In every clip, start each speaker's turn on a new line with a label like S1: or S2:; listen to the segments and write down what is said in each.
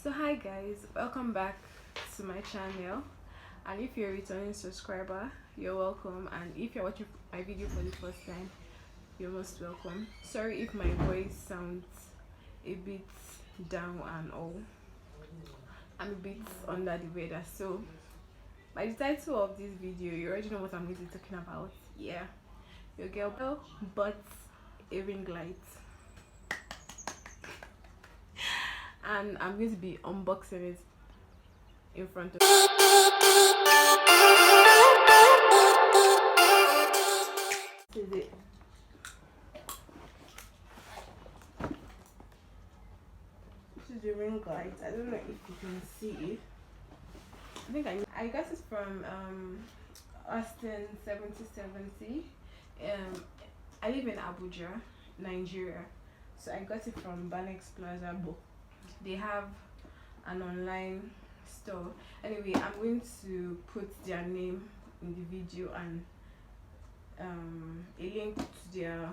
S1: So hi guys, welcome back to my channel, and if you're a returning subscriber, you're welcome, and if you're watching my video for the first time, you're most welcome. Sorry if my voice sounds a bit down and all. I'm a bit under the weather, so by the title of this video you already know what I'm going to be talking about. Yeah, your girl bought a ring light and I'm going to be unboxing it in front of this is it. This is the ring light. I don't know if you can see it. I think I got it from Austin 7070. I live in Abuja, Nigeria, so I got it from Banex Plaza, but they have an online store. Anyway, I'm going to put their name in the video and a link to their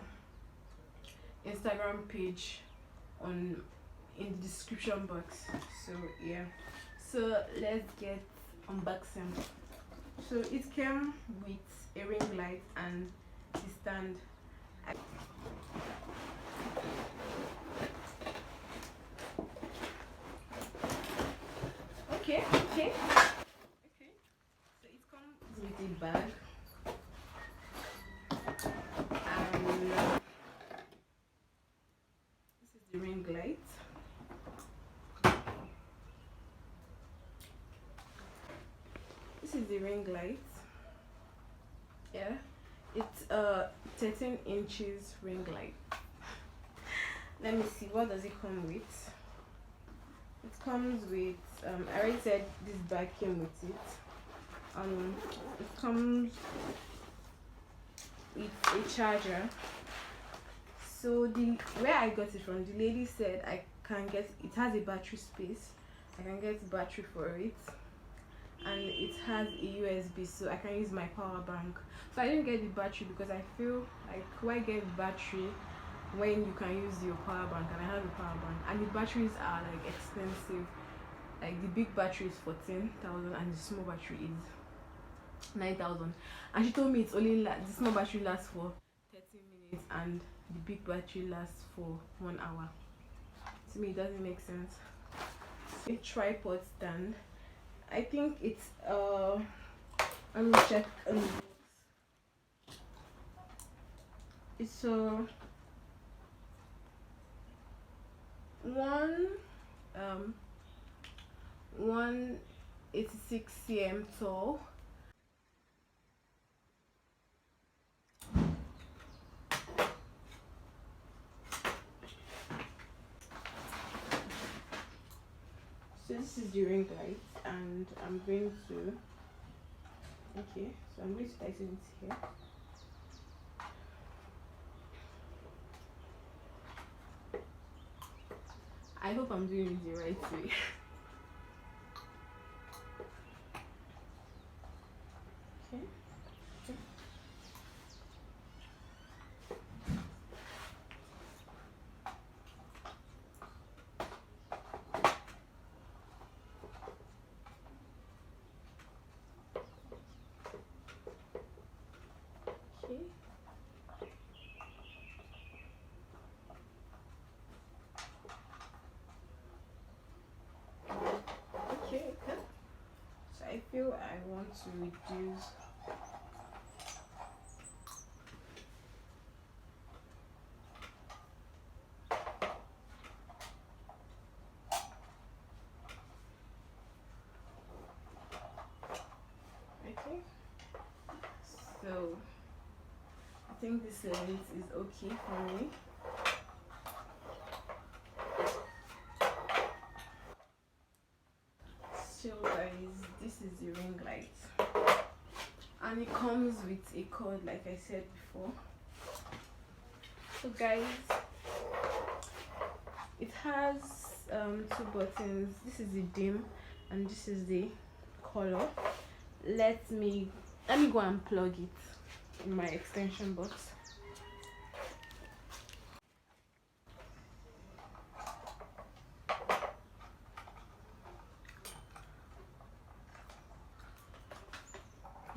S1: Instagram page in the description box. So yeah, so let's get unboxing. So it came with a ring light and the stand. Okay. So it comes with a bag, and this is the ring light. This is the ring light. Yeah, it's a 13 inches ring light. Let me see, what does it come with? It comes with I already said this bag came with it. It comes with a charger. So where I got it from, the lady said I can get it, has a battery space, I can get battery for it, and it has a USB, so I can use my power bank. So I didn't get the battery because I feel like, why get the battery when you can use your power bank? And I have a power bank, and the batteries are like expensive. Like the big battery is 14,000 and the small battery is 9,000. And she told me it's only the small battery lasts for 30 minutes and the big battery lasts for 1 hour. To me, it doesn't make sense. A tripod stand. I think it's let me check. It's a 186 cm tall. So this is the ring light, and I'm going to tighten it here. I hope I'm doing it the right way. Okay. So I feel I want to reduce so I think this length is okay for me. So guys, this is the ring light, and it comes with a cord like I said before. So guys, it has 2 buttons. This is the dim and this is the color. Let me go and plug it in my extension box.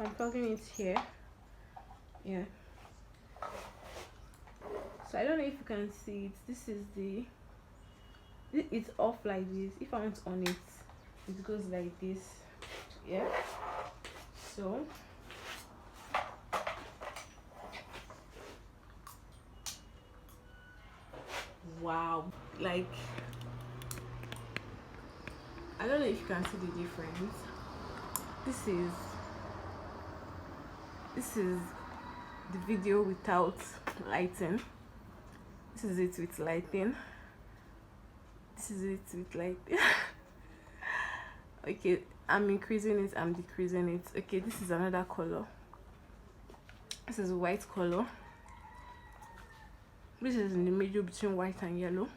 S1: I'm plugging it here. Yeah, so I don't know if you can see it. This is the, it's off like this. If I want on it, it goes like this. Yeah, so wow, like I don't know if you can see the difference. This is the video without lighting. This is it with lighting. This is it with lighting. Okay, I'm increasing it, I'm decreasing it. Okay, this is another color. This is white color. This is in the middle between white and yellow.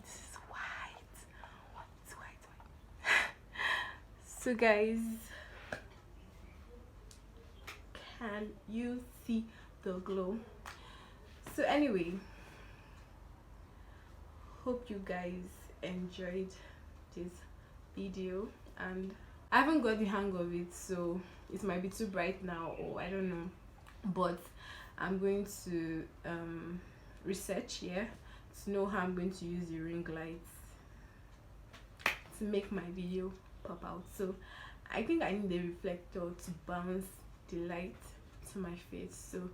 S1: This is white. It's white. So guys, can you see the glow? So anyway, hope you guys enjoyed this video, and I haven't got the hang of it, so it might be too bright now, or I don't know, but I'm going to research here to know how I'm going to use the ring lights to make my video pop out. So I think I need a reflector to bounce the light to my face, so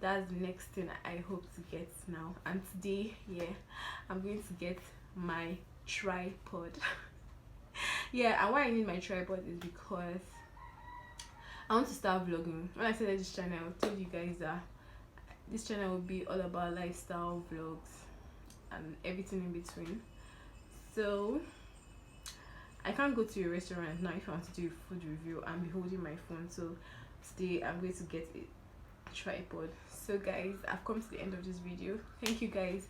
S1: that's the next thing I hope to get now. And today, yeah, I'm going to get my tripod. Yeah, and why I need my tripod is because I want to start vlogging. When I started this channel, I told you guys that this channel will be all about lifestyle vlogs and everything in between. So I can't go to a restaurant now if I want to do a food review and be holding my phone. So today I'm going to get a tripod. So guys, I've come to the end of this video. Thank you guys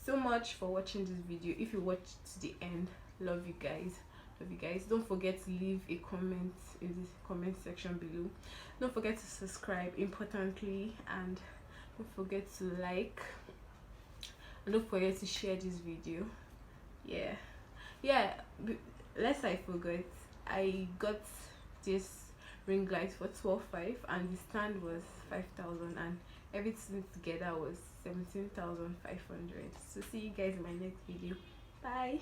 S1: so much for watching this video. If you watched to the end, love you guys. Don't forget to leave a comment in the comment section below. Don't forget to subscribe, importantly, and don't forget to like, and don't forget to share this video. Yeah, lest I forgot, I got this ring light for 12,500 and the stand was 5,000, and everything together was 17,500. So see you guys in my next video. Bye.